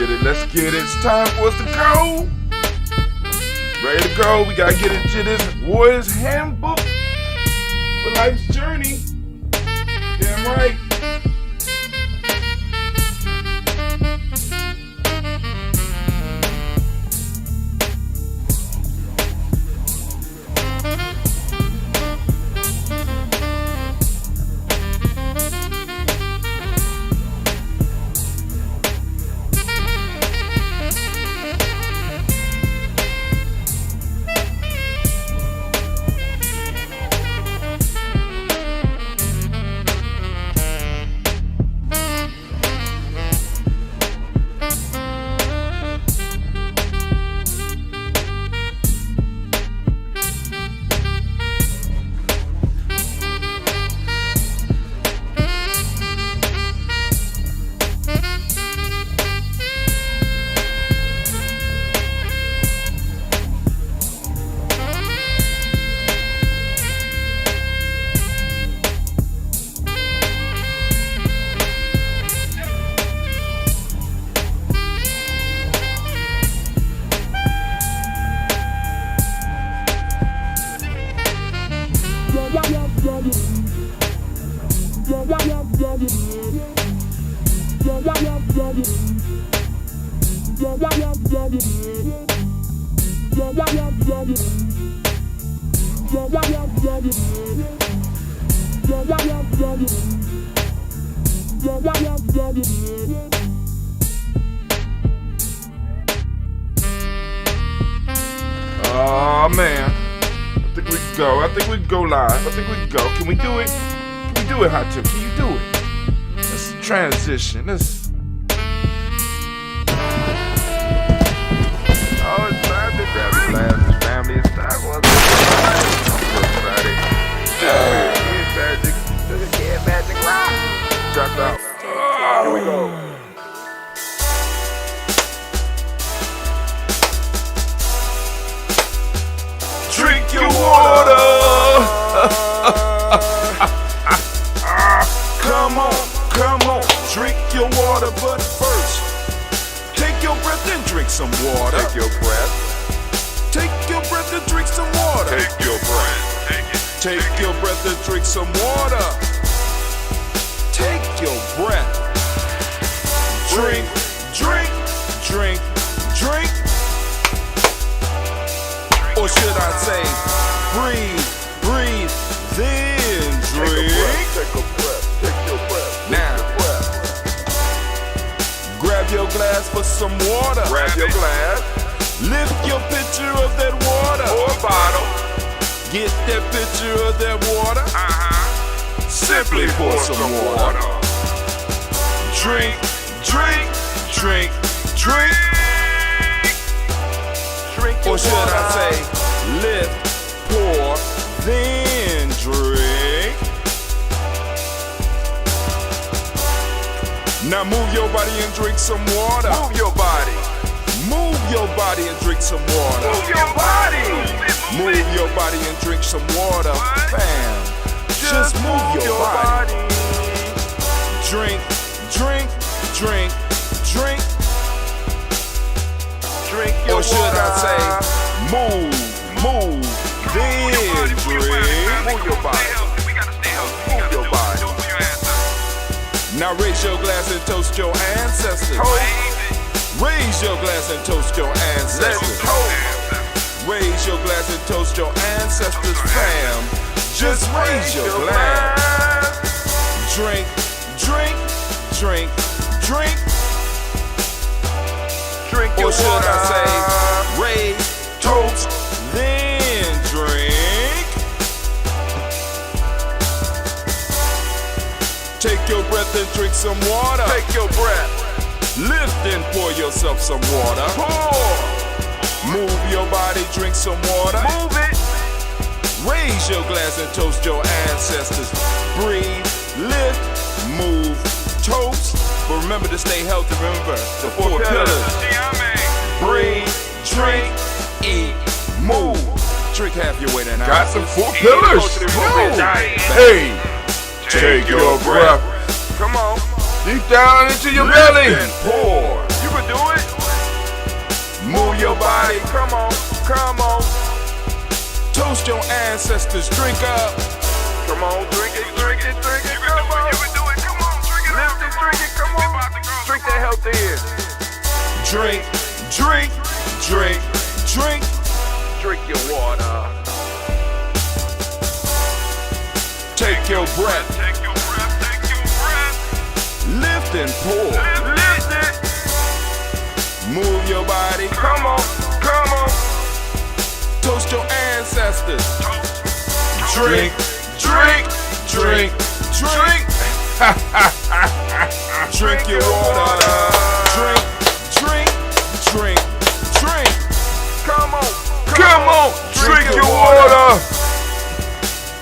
let's get it. It's time for us to go. Ready to go. We gotta get into this Warrior's Handbook for life's journey. Damn right. Oh man, I think we can go. I think we can go live. I think we can go. Can we do it? Can we do it, Hot Tip? Can you do it? Let's transition. Let's. Oh, it's time to grab the glasses, family. It's time for us to Friday. Kid Magic Rock. Dropped out. Here we go. Drink your water. Come on, drink your water, but first, take your breath and drink some water. Take your breath. Take your breath and drink some water. Take your breath. Take your breath and drink some water. Take your breath. Drink. Or should I say, breathe, then drink. Take a breath. Now, grab your glass for some water. Grab your glass. Lift your pitcher of that water. Or bottle. Get that pitcher of that water. Simply pour some water. Drink. Or should I say, lift, pour, then drink. Now move your body and drink some water. Move your body and drink some water. Move your body and drink some water. Bam. Just move your body. Drink. Or should I say, move, then drink. Move your body. Now raise your glass and toast your ancestors. Raise your glass and toast your ancestors. Raise your glass and toast your ancestors, fam. Just raise your glass. Drink. Or should I say, raise, toast, then drink. Take your breath and drink some water. Take your breath. Lift and pour yourself some water. Pour. Move your body, drink some water. Move it. Raise your glass and toast your ancestors. Breathe, lift, move, toast. But remember to stay healthy. Remember the four pillars. Breathe, drink, eat, move. Drink half your weight and got some 4 pillars. Hey, take your breath. Come on. Deep down into your belly. Lift and pour. You can do it. Move your body. Come on, come on. Toast your ancestors. Drink up. Come on, drink it, drink it, drink it. Come on. You can do it. Come on, drink it. Lift it, drink it. Come on. Drink that health in. Drink, drink, drink, drink. Drink your water. Take your breath. Take your breath. Take your breath. Lift and pour. Lift it. Move your body. Come on. Come on. Toast your ancestors. Drink, drink, drink, drink. Drink your water. Drink, drink, drink, drink. Come on. Come on. Drink your water.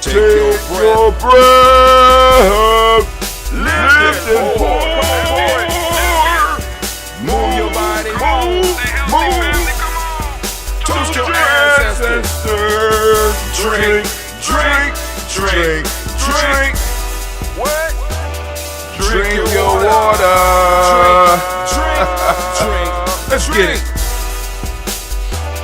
Take your breath. Lift and pour. Move your body. Move. Toast your ancestors. Drink, drink, drink, drink. What? Drink your water. Drink. Let's get it.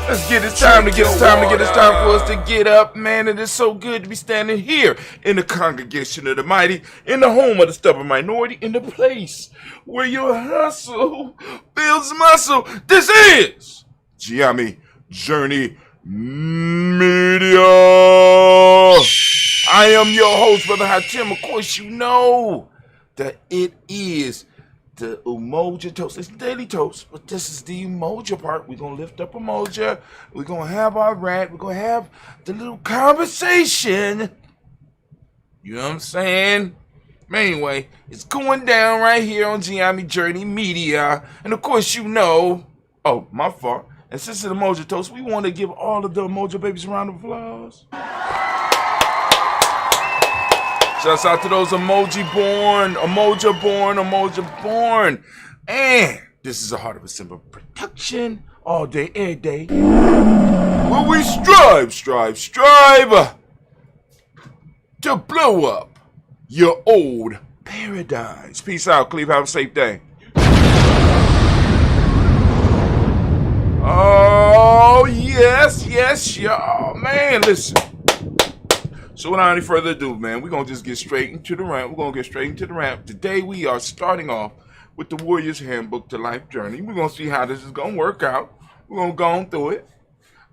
Let's get it. It's time to get it. It's time for us to get up, man. It is so good to be standing here in the congregation of the mighty, in the home of the stubborn minority, in the place where your hustle builds muscle. This is Giami Journey Media. I am your host, Brother Hatim. Of course, you know that it is the Umoja toast. It's daily toast, but this is the Umoja part. We're going to lift up Umoja. We're going to have our rant. We're going to have the little conversation. You know what I'm saying? But anyway, it's going down right here on Giami Journey Media. And of course, you know, oh, my fault. And since it's the Umoja toast, we want to give all of the Umoja babies a round of applause. Shouts out to those Umoja born. And this is a Heart of December production. All day, every day. Where we strive to blow up your old paradise. Peace out, Cleve. Have a safe day. Oh, yes, y'all. Man, listen. So without any further ado, man, we're going to just get straight into the rant. Today we are starting off with the Warrior's Handbook to Life Journey. We're going to see how this is going to work out. We're going to go on through it.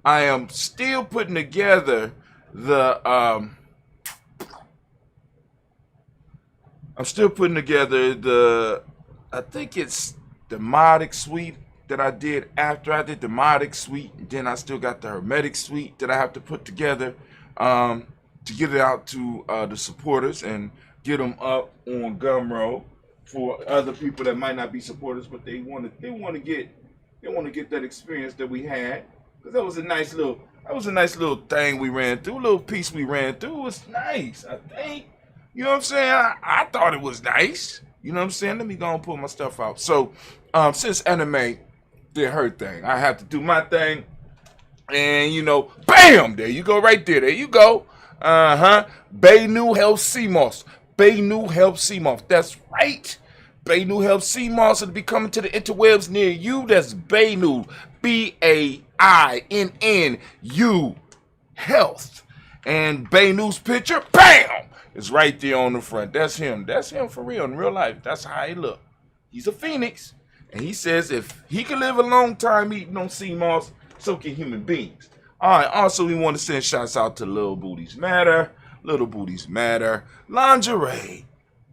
I am still putting together the, I think it's the Modic Suite that I did after I did the Modic Suite. And then I still got the Hermetic Suite that I have to put together. To get it out to the supporters and get them up on Gumroad for other people that might not be supporters, but they want to get that experience that we had, because that was a nice little thing we ran through, a little piece we ran through. It was nice, I think. You know what I'm saying? I thought it was nice. You know what I'm saying? Let me go and pull my stuff out. So since anime did her thing, I have to do my thing, and you know, bam, there you go, right there. There you go. Baynu helps CMOS. That's right. Baynu helps CMOS. It'll be coming to the interwebs near you. That's Baynu. BAINNU Health. And Baynu's picture, bam, is right there on the front. That's him. That's him for real, in real life. That's how he look. He's a phoenix. And he says if he can live a long time eating on CMOS, so can human beings. All right, also we want to send shouts out to Little Booties Matter. Lingerie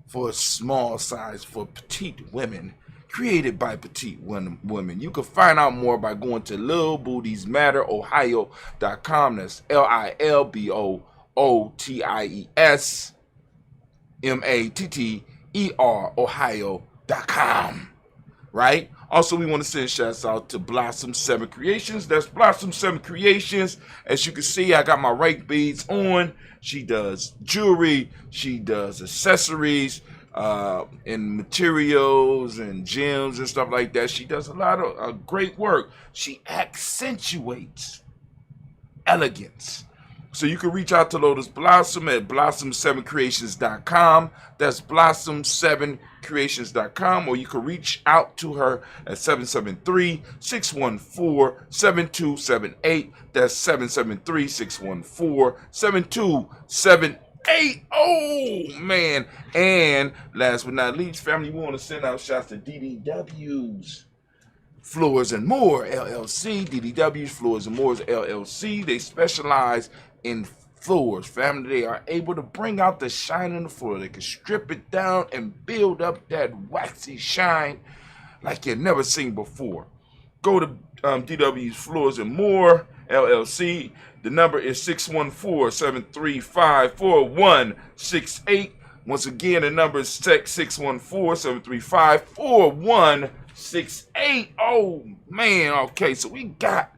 for small size for petite women, created by petite women. You can find out more by going to LilBootiesMatterOhio.com. That's LilBootiesMatter Ohio.com. Right? Also, we want to send shouts out to Blossom 7 Creations. That's Blossom 7 Creations. As you can see, I got my rake beads on. She does jewelry. She does accessories and materials and gems and stuff like that. She does a lot of great work. She accentuates elegance So you can reach out to Lotus Blossom at blossom7creations.com. That's blossom7creations.com. Or you can reach out to her at 773-614-7278. That's 773-614-7278. Oh, man. And last but not least, family, we want to send out shots to DDW's Floors and More LLC. DDW's Floors and More LLC. They specialize in floors, family. They are able to bring out the shine on the floor. They can strip it down and build up that waxy shine like you've never seen before. Go to DW's Floors and More LLC. The number is 614-735-4168. Once again, the number is 614-735-4168. Oh, man. Okay, so we got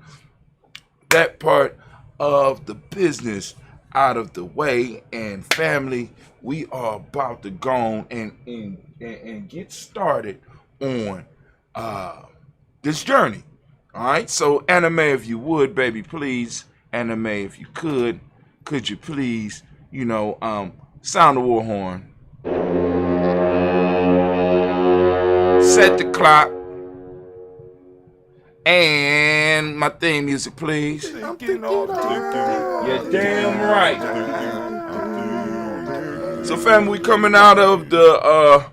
that part of the business out of the way, and family, we are about to go and get started on this journey. All right, so anime, if you would, baby, please, anime, if you could you please, sound the war horn, set the clock, and my theme music, please. You're damn right. So, family, we coming out of the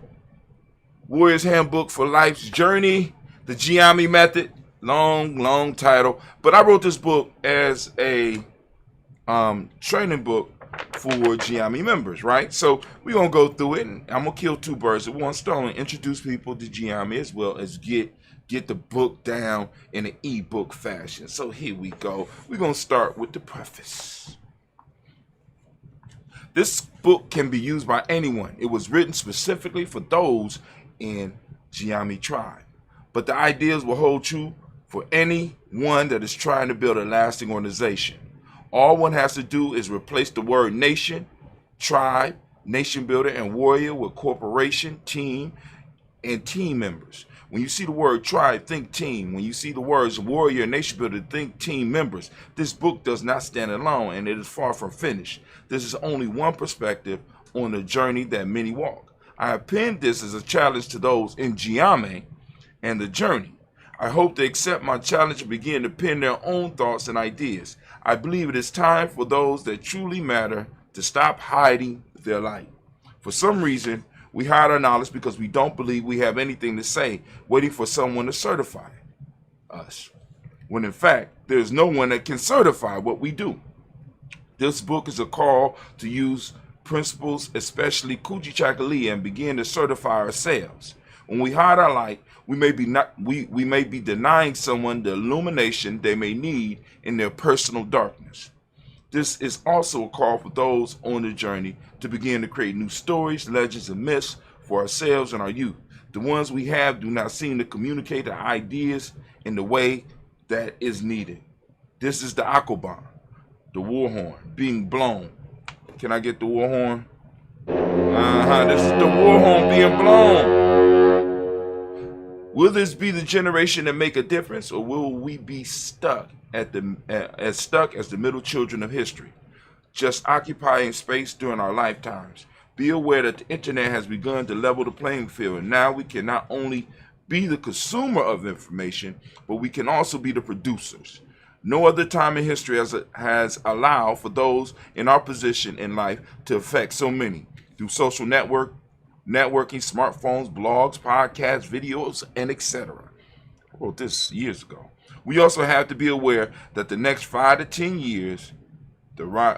Warrior's Handbook for Life's Journey, the Giami Method. Long title. But I wrote this book as a training book for Giami members, right? So we're going to go through it, and I'm going to kill two birds with one stone and introduce people to Giami as well as get the book down in an ebook fashion. So here we go. We're going to start with the preface. This book can be used by anyone. It was written specifically for those in Giami tribe. But the ideas will hold true for anyone that is trying to build a lasting organization. All one has to do is replace the word nation, tribe, nation builder, and warrior with corporation, team, and team members. When you see the word tribe, think team. When you see the words warrior and nation builder, think team members. This book does not stand alone, and it is far from finished. This is only one perspective on the journey that many walk. I have penned this as a challenge to those in Giami and the journey. I hope they accept my challenge and begin to pen their own thoughts and ideas. I believe it is time for those that truly matter to stop hiding their light. For some reason, we hide our knowledge because we don't believe we have anything to say, waiting for someone to certify us. When in fact, there's no one that can certify what we do. This book is a call to use principles, especially Kujichagulia, and begin to certify ourselves. When we hide our light, we may be denying someone the illumination they may need in their personal darkness. This is also a call for those on the journey to begin to create new stories, legends, and myths for ourselves and our youth. The ones we have do not seem to communicate the ideas in the way that is needed. This is the Akobon, the war horn, being blown. Can I get the war horn? This is the war horn being blown. Will this be the generation that make a difference, or will we be stuck as the middle children of history, just occupying space during our lifetimes? Be aware that the internet has begun to level the playing field, and now we can not only be the consumer of information, but we can also be the producers. No other time in history has allowed for those in our position in life to affect so many through social networking, smartphones, blogs, podcasts, videos, and etc. I wrote this years ago. We also have to be aware that the next 5 to 10 years,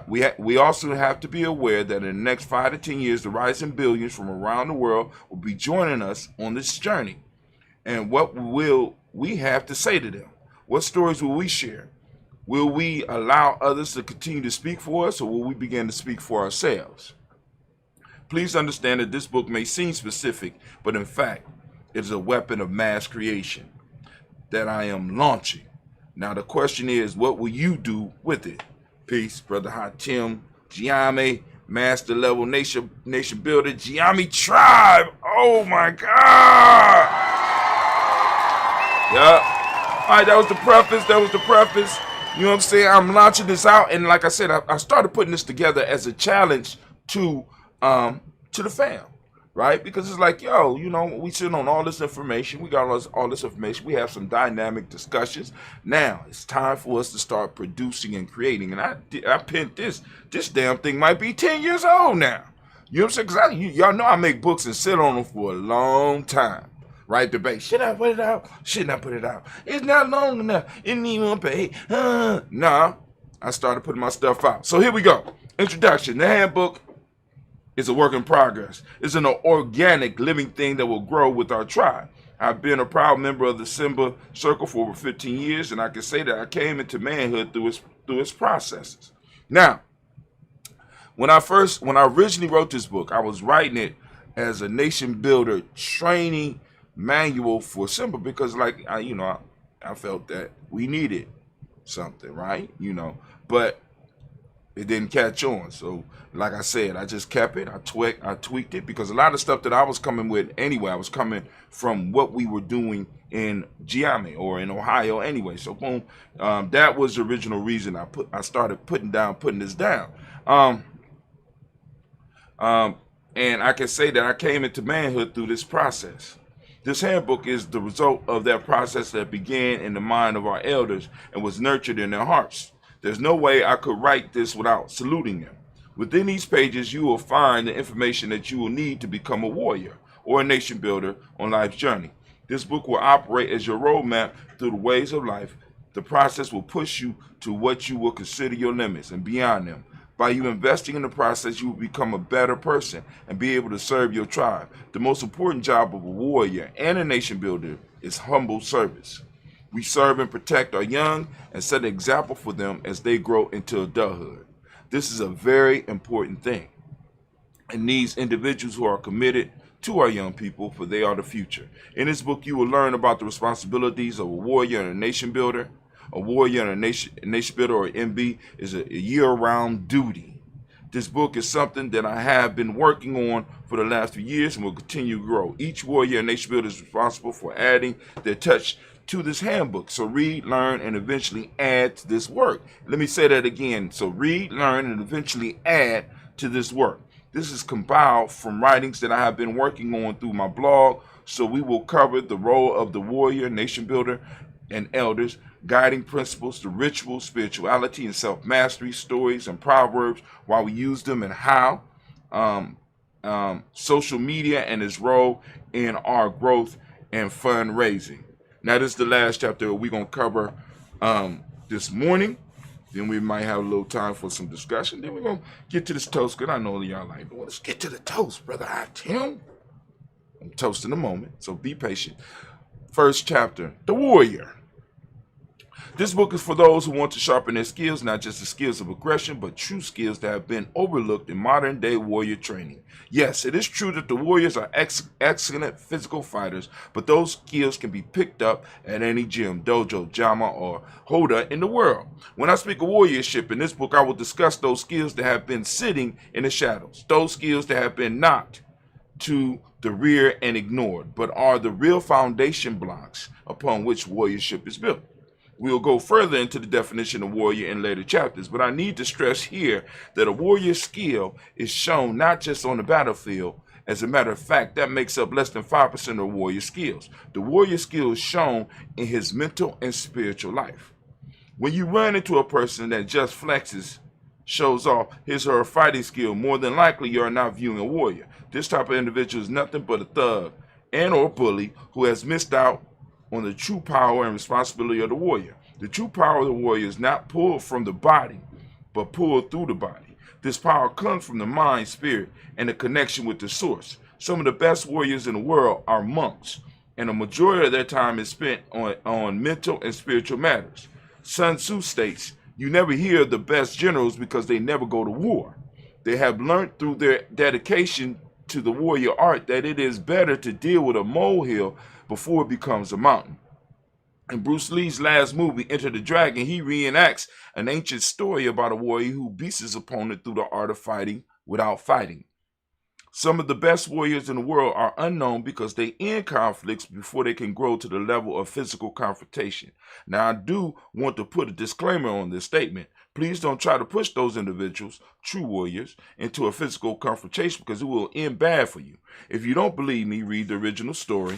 we also have to be aware that in the next 5 to 10 years, the rising billions from around the world will be joining us on this journey. And what will we have to say to them? What stories will we share? Will we allow others to continue to speak for us, or will we begin to speak for ourselves? Please understand that this book may seem specific, but in fact, it is a weapon of mass creation that I am launching. Now the question is, what will you do with it? Peace, Brother Hatim, Giami, Master Level Nation Builder, Giami Tribe. Oh my God! Yeah. All right, that was the preface. You know what I'm saying? I'm launching this out, and like I said, I started putting this together as a challenge to the fam, right? Because it's like, yo, you know, we sit on all this information, we got all this information, we have some dynamic discussions. Now it's time for us to start producing and creating. And I pinned this damn thing might be 10 years old now. You know what I'm saying? Because y'all know I make books and sit on them for a long time. Right, debate. Should I put it out? Shouldn't I put it out? It's not long enough. It didn't even pay. Nah, I started putting my stuff out. So here we go. Introduction. The handbook is a work in progress. It's an organic living thing that will grow with our tribe. I've been a proud member of the Simba Circle for over 15 years, and I can say that I came into manhood through its processes. Now, when I originally wrote this book, I was writing it as a nation builder training manual for Simba because, like, I felt that we needed something, right? But it didn't catch on. So, like I said, I just kept it. I tweaked it because a lot of stuff that I was coming with anyway, I was coming from what we were doing in Giame or in Ohio anyway. So, boom, that was the original reason I started putting this down. And I can say that I came into manhood through this process. This handbook is the result of that process that began in the mind of our elders and was nurtured in their hearts. There's no way I could write this without saluting them. Within these pages, you will find the information that you will need to become a warrior or a nation builder on life's journey. This book will operate as your roadmap through the ways of life. The process will push you to what you will consider your limits and beyond them. By you investing in the process, you will become a better person and be able to serve your tribe. The most important job of a warrior and a nation builder is humble service. We serve and protect our young and set an example for them as they grow into adulthood. This is a very important thing and needs individuals who are committed to our young people, for they are the future. In this book, you will learn about the responsibilities of a warrior and a nation builder. A warrior and a nation builder, or MB, is a year-round duty. This book is something that I have been working on for the last few years and will continue to grow. Each warrior and nation builder is responsible for adding their touch to this handbook. So read, learn, and eventually add to this work. Let me say that again. So read, learn, and eventually add to this work. This is compiled from writings that I have been working on through my blog. So we will cover the role of the warrior, nation builder, and elders, guiding principles, the rituals, spirituality, and self-mastery, stories, and proverbs, while we use them, and how social media and its role in our growth and fundraising. Now, this is the last chapter we're going to cover this morning. Then we might have a little time for some discussion. Then we're going to get to this toast, because I know y'all like, well, let's get to the toast, Brother Tim. I'm toasting a moment, so be patient. First chapter, The Warrior. This book is for those who want to sharpen their skills, not just the skills of aggression, but true skills that have been overlooked in modern-day warrior training. Yes, it is true that the warriors are excellent physical fighters, but those skills can be picked up at any gym, dojo, jama, or hoda in the world. When I speak of warriorship in this book, I will discuss those skills that have been sitting in the shadows, those skills that have been knocked to the rear and ignored, but are the real foundation blocks upon which warriorship is built. We'll go further into the definition of warrior in later chapters, but I need to stress here that a warrior skill is shown not just on the battlefield. As a matter of fact, that makes up less than 5% of warrior skills. The warrior skill is shown in his mental and spiritual life. When you run into a person that just flexes, shows off his or her fighting skill, more than likely you are not viewing a warrior. This type of individual is nothing but a thug and or bully who has missed out on the true power and responsibility of the warrior. The true power of the warrior is not pulled from the body, but pulled through the body. This power comes from the mind, spirit, and the connection with the source. Some of the best warriors in the world are monks, and a majority of their time is spent on mental and spiritual matters. Sun Tzu states, "You never hear of the best generals because they never go to war. They have learned through their dedication to the warrior art that it is better to deal with a molehill before it becomes a mountain." In Bruce Lee's last movie, Enter the Dragon, he reenacts an ancient story about a warrior who beats his opponent through the art of fighting without fighting. Some of the best warriors in the world are unknown because they end conflicts before they can grow to the level of physical confrontation. Now, I do want to put a disclaimer on this statement. Please don't try to push those individuals, true warriors, into a physical confrontation because it will end bad for you. If you don't believe me, read the original story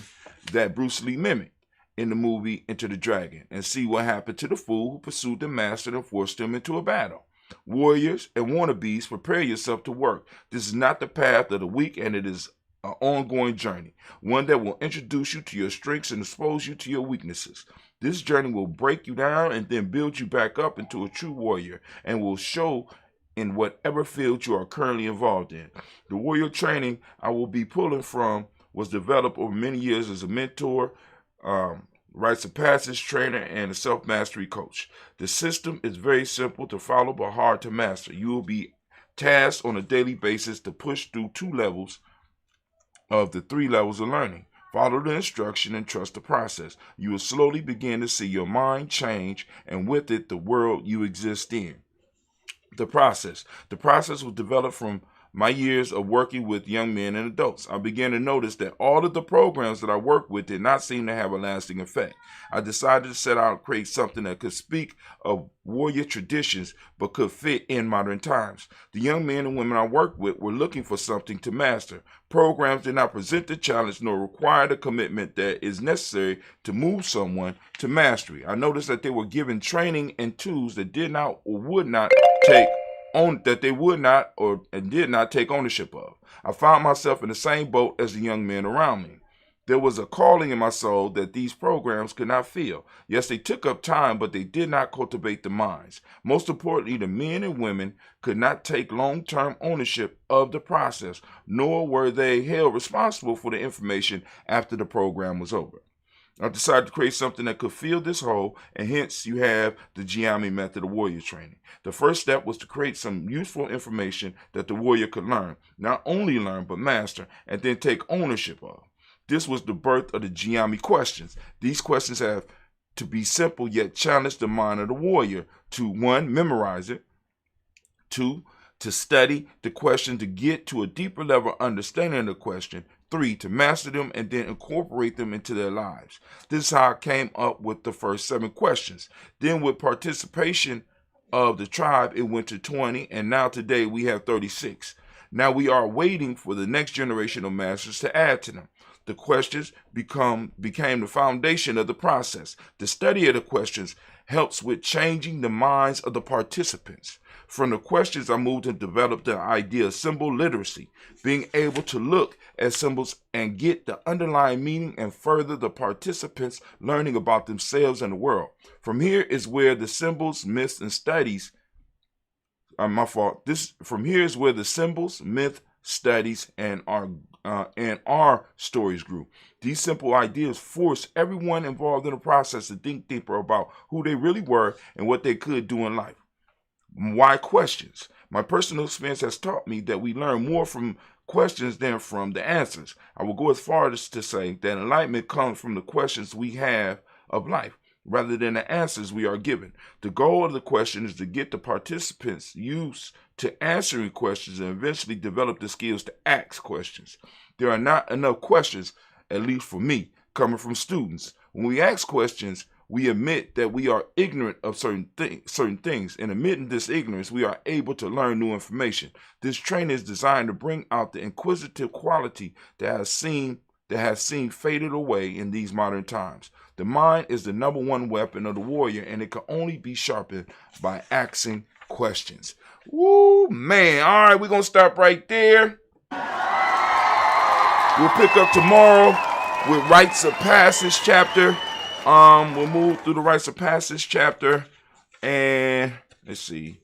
that Bruce Lee mimicked in the movie Enter the Dragon and see what happened to the fool who pursued the master and forced him into a battle. Warriors and wannabes, prepare yourself to work. This is not the path of the weak, and it is an ongoing journey, one that will introduce you to your strengths and expose you to your weaknesses. This journey will break you down and then build you back up into a true warrior and will show in whatever field you are currently involved in. The warrior training I will be pulling from was developed over many years as a mentor, rites of passage trainer, and a self-mastery coach. The system is very simple to follow but hard to master. You will be tasked on a daily basis to push through 2 levels of the 3 levels of learning. Follow the instruction and trust the process. You will slowly begin to see your mind change, and with it, the world you exist in. The process. The process was developed from my years of working with young men and adults. I began to notice that all of the programs that I worked with did not seem to have a lasting effect. I decided to set out and create something that could speak of warrior traditions but could fit in modern times. The young men and women I worked with were looking for something to master. Programs did not present the challenge nor require the commitment that is necessary to move someone to mastery. I noticed that they were given training and tools that did not or would not take that they would not or did not take ownership of. I found myself in the same boat as the young men around me. There was a calling in my soul that these programs could not fill. Yes, they took up time, but they did not cultivate the minds. Most importantly, the men and women could not take long-term ownership of the process, nor were they held responsible for the information after the program was over. I decided to create something that could fill this hole, and hence you have the Giami method of warrior training. The first step was to create some useful information that the warrior could learn, not only learn, but master, and then take ownership of. This was the birth of the Giami questions. These questions have to be simple yet challenge the mind of the warrior to 1, memorize it, 2, to study the question to get to a deeper level of understanding of the question, 3, to master them and then incorporate them into their lives. This is how I came up with the first 7 questions. Then with participation of the tribe, it went to 20, and now today we have 36. Now we are waiting for the next generation of masters to add to them. The questions became the foundation of the process. The study of the questions helps with changing the minds of the participants. From the questions, I moved to develop the idea of symbol literacy, being able to look at symbols and get the underlying meaning and further the participants learning about themselves and the world. From here is where the symbols, myths, and studies From here is where the symbols, myth, studies, and our stories grew. These simple ideas forced everyone involved in the process to think deeper about who they really were and what they could do in life. Why questions? My personal experience has taught me that we learn more from questions than from the answers. I will go as far as to say that enlightenment comes from the questions we have of life, rather than the answers we are given. The goal of the question is to get the participants used to answering questions and eventually develop the skills to ask questions. There are not enough questions, at least for me, coming from students. When we ask questions, we admit that we are ignorant of certain things. And admitting this ignorance, we are able to learn new information. This training is designed to bring out the inquisitive quality that has seemed faded away in these modern times. The mind is the #1 weapon of the warrior, and it can only be sharpened by asking questions. Woo, man. All right, we're going to stop right there. We'll pick up tomorrow with Rites of Passage chapter. We'll move through the Rites of Passage chapter, and let's see.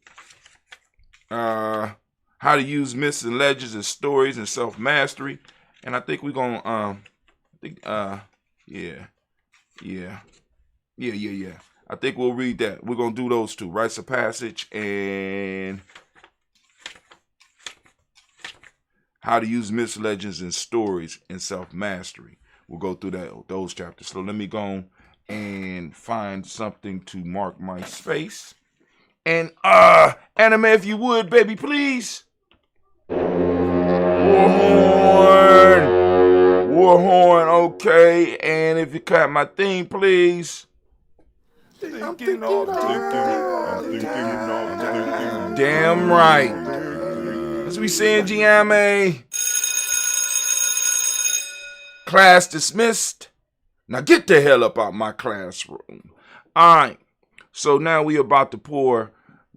How to use myths and legends and stories and self-mastery. And I think we're going to, I think we'll read that. We're going to do those 2, Rites of Passage and how to use myths, legends, and stories and self-mastery. We'll go through those chapters. So let me go and find something to mark my space. And anime, if you would, baby, please. War horn, okay. And if you clap my theme, please. I'm thinking off Damn right. As we say in Giame, class dismissed. Now get the hell up out my classroom. All right. So now we about to pour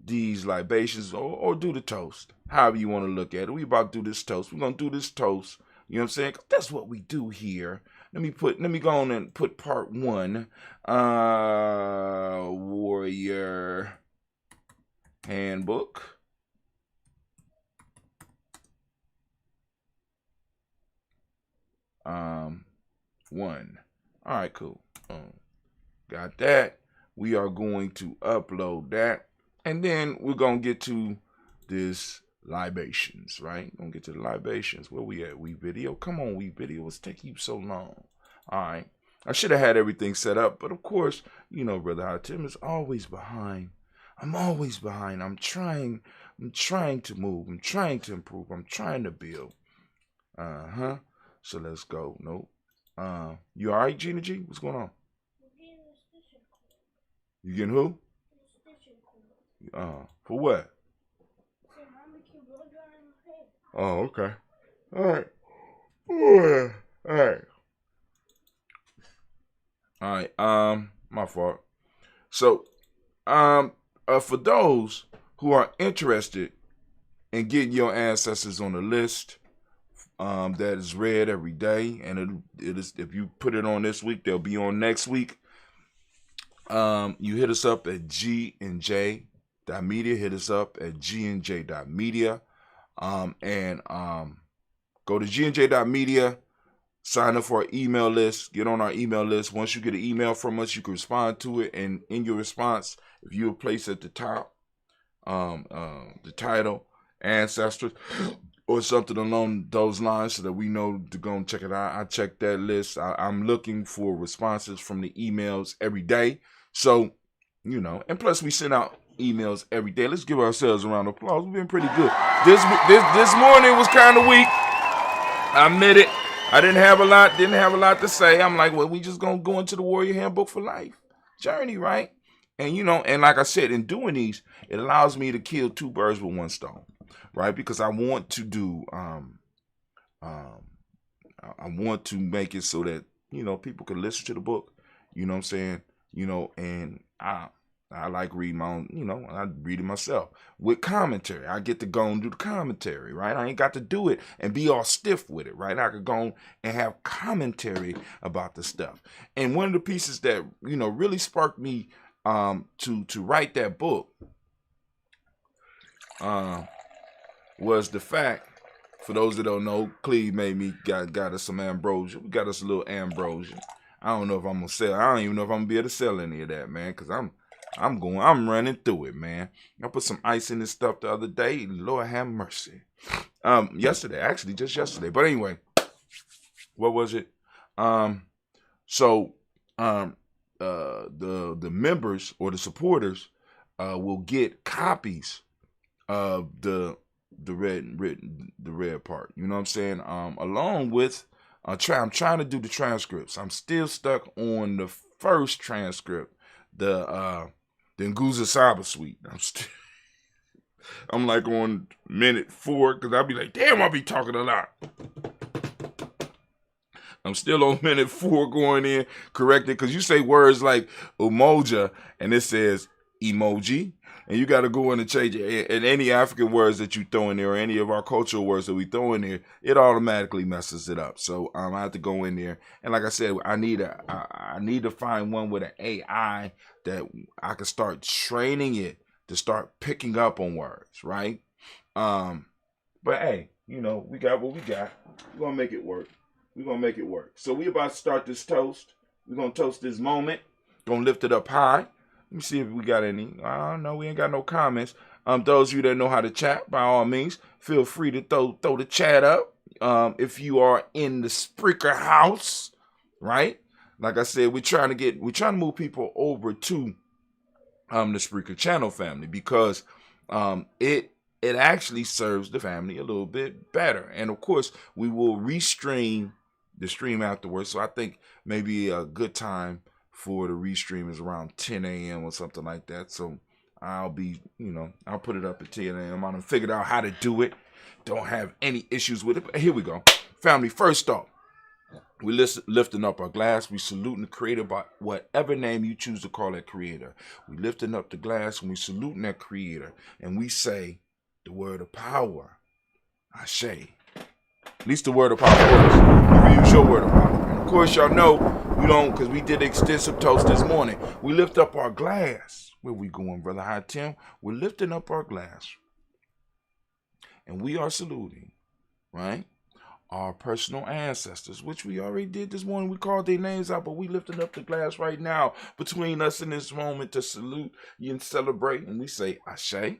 these libations or do the toast. However you want to look at it. We about to do this toast. We're going to do this toast. You know what I'm saying? 'Cause that's what we do here. Let me go on and put part 1. Warrior Handbook. One. All right, cool. Got that. We are going to upload that. And then we're going to get to this libations, right? Gonna get to the libations. Where we at? We video? Come on, we video. What's taking you so long? All right. I should have had everything set up, but of course, you know, Brother Hot Tim is always behind. I'm always behind. I'm trying to move. I'm trying to improve. I'm trying to build. So let's go. Nope. You all right, Gina G? What's going on? You getting who? For what? Oh, okay. All right. All right. My fault. So, for those who are interested in getting your ancestors on the list, that is read every day, and it is, if you put it on this week, they'll be on next week. You hit us up at GNJ.media. Hit us up at GNJ.media. Go to GNJ.media, sign up for our email list, get on our email list. Once you get an email from us, you can respond to it, and in your response, if you place at the top, the title, Ancestors, or something along those lines, so that we know to go and check it out. I check that list. I'm looking for responses from the emails every day. So, you know, and plus we send out emails every day. Let's give ourselves a round of applause. We've been pretty good. This morning was kind of weak. I admit it. I didn't have a lot to say. I'm like, well, we just gonna go into the Warrior Handbook for Life journey, right? And you know, and like I said, in doing these, it allows me to kill 2 birds with 1 stone, right? Because I want to do I want to make it so that, you know, people can listen to the book, you know what I'm saying? You know, and I like reading my own, you know, I read it myself with commentary. I get to go and do the commentary, right? I ain't got to do it and be all stiff with it, right? I could go and have commentary about the stuff. And one of the pieces that, you know, really sparked me to write that book was the fact, for those that don't know, Cleve made me got us some ambrosia. We got us a little ambrosia. I don't know if I'm gonna sell. I don't even know if I'm gonna be able to sell any of that, man, because I'm running through it, man. I put some ice in this stuff the other day. Lord have mercy. Yesterday, just yesterday. But anyway, what was it? The members or the supporters will get copies of the red part. You know what I'm saying? Along with I'm trying to do the transcripts. I'm still stuck on the first transcript, the Nguza Saba suite. I'm like on minute 4, because I'll be like, damn, I'll be talking a lot. I'm still on minute 4 going in, corrected, because you say words like Umoja, and it says emoji, and you got to go in and change it. And any African words that you throw in there, or any of our cultural words that we throw in there, it automatically messes it up. So I have to go in there, and like I said, I need to find one with an AI that I can start training it to start picking up on words, right? But hey, you know, we got what we got. We're gonna make it work. So we about to start this toast. We're gonna toast this moment. Gonna lift it up high. Let me see if we got any. I don't know. We ain't got no comments. Those of you that know how to chat, by all means, feel free to throw the chat up. If you are in the Spreaker house, right? Like I said, we're trying to move people over to the Spreaker channel family, because it it actually serves the family a little bit better. And of course, we will restream the stream afterwards. So I think maybe a good time for the restream is around 10 a.m. or something like that. So I'll put it up at 10 a.m. I done figured out how to do it. Don't have any issues with it. But here we go. Family, first off, we lifting up our glass. We saluting the creator by whatever name you choose to call that creator. We lifting up the glass and we saluting that creator. And we say the word of power. Ashe. At least the word of power works. You can use your word of power. And of course, y'all know we don't, because we did extensive toast this morning. We lift up our glass. Where we going, Brother High Tim? We're lifting up our glass. And we are saluting, right, our personal ancestors, which we already did this morning. We called their names out, but we lifting up the glass right now between us in this moment to salute you and celebrate. And we say, Ashe.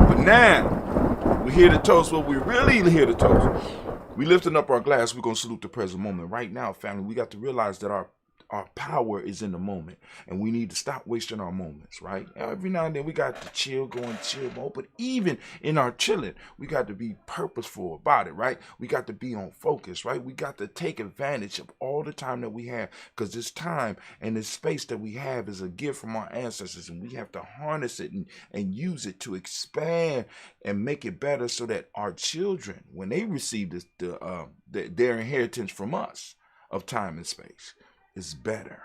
But now, we're here to toast what we're really here to toast. We lifting up our glass. We're going to salute the present moment. Right now, family, we got to realize that our power is in the moment, and we need to stop wasting our moments, right? Every now and then we got to chill mode, but even in our chilling, we got to be purposeful about it, right? We got to be on focus, right? We got to take advantage of all the time that we have, because this time and this space that we have is a gift from our ancestors, and we have to harness it and use it to expand and make it better so that our children, when they receive this, their inheritance from us of time and space, it's better.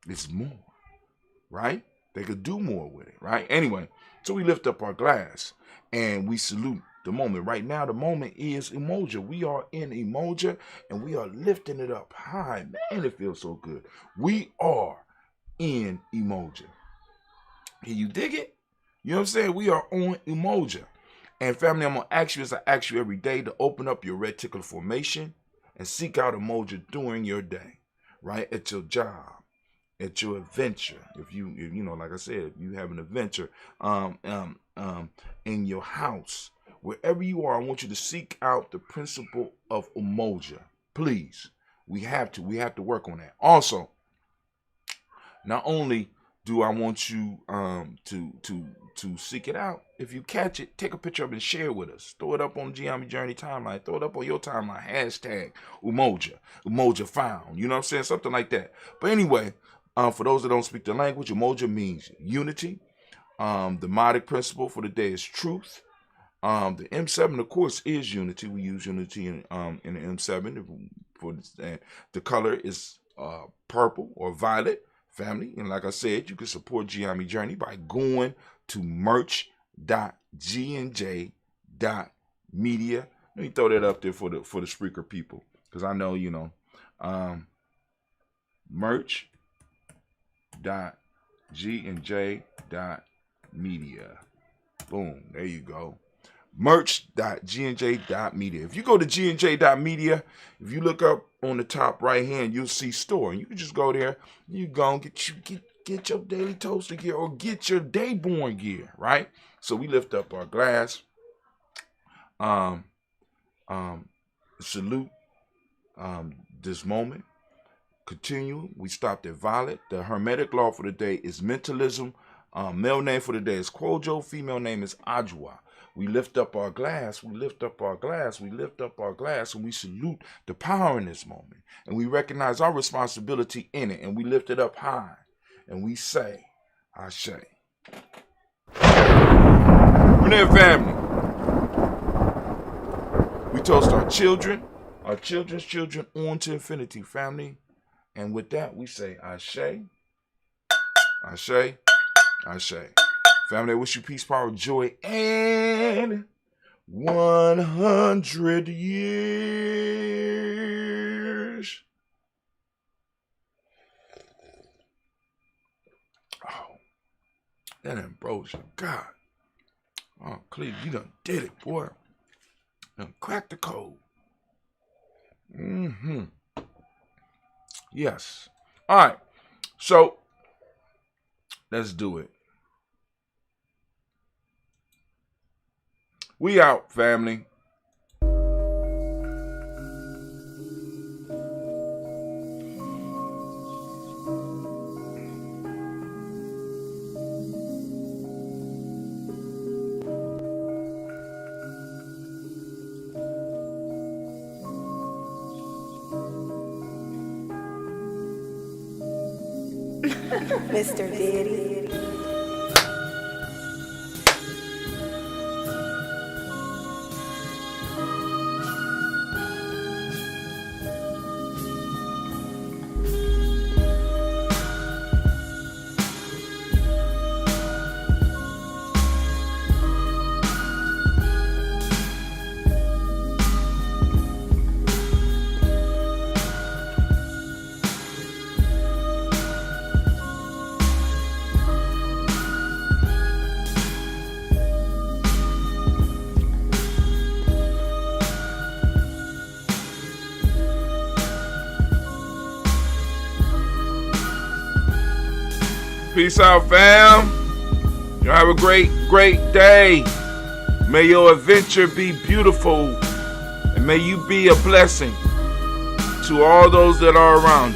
It's more, right? They could do more with it, right? Anyway, so we lift up our glass and we salute the moment. Right now, the moment is Umoja. We are in Umoja and we are lifting it up high. Man, it feels so good. We are in Umoja. Can you dig it? You know what I'm saying? We are on Umoja. And family, I'm going to ask you, as I ask you every day, to open up your reticular formation and seek out Umoja during your day. Right, at your job, at your adventure. If you like I said, if you have an adventure, in your house, wherever you are, I want you to seek out the principle of Umoja. Please, we have to work on that. Also, not only do I want you to seek it out, if you catch it, take a picture of it and share it with us. Throw it up on the Giambi Journey timeline. Throw it up on your timeline. Hashtag Umoja. Umoja found. You know what I'm saying? Something like that. But anyway, for those that don't speak the language, Umoja means unity. The modic principle for the day is truth. The M7, of course, is unity. We use unity in the M7. The color is purple or violet. Family, and like I said, you can support Giambi Journey by going to merch.gnj.media. Let me throw that up there for the Spreaker people, because I know merch.gnj.media. Boom, there you go. merch.gnj.media. If you go to gnj.media, if you look up on the top right hand, you'll see store, and you can just go there. You go and get your daily toaster gear or get your dayborn gear, right? So we lift up our glass, salute this moment. Continue. We stopped at violet. The hermetic law for the day is mentalism. Male name for the day is Kwojo. Female name is Ajwa. We lift up our glass, we lift up our glass, we lift up our glass, and we salute the power in this moment. And we recognize our responsibility in it, and we lift it up high. And we say, Ashe. Renee family. We toast our children, our children's children on to infinity, family. And with that, we say, Ashe, Ashe, Ashe. Family, I wish you peace, power, joy, and 100 years. Oh, that ambrosia, God. Oh, Cleve, you done did it, boy. Done cracked the code. Yes. All right. So, let's do it. We out, family. Mr. Diddy. Peace out, fam. Y'all have a great, great day. May your adventure be beautiful, and may you be a blessing to all those that are around you.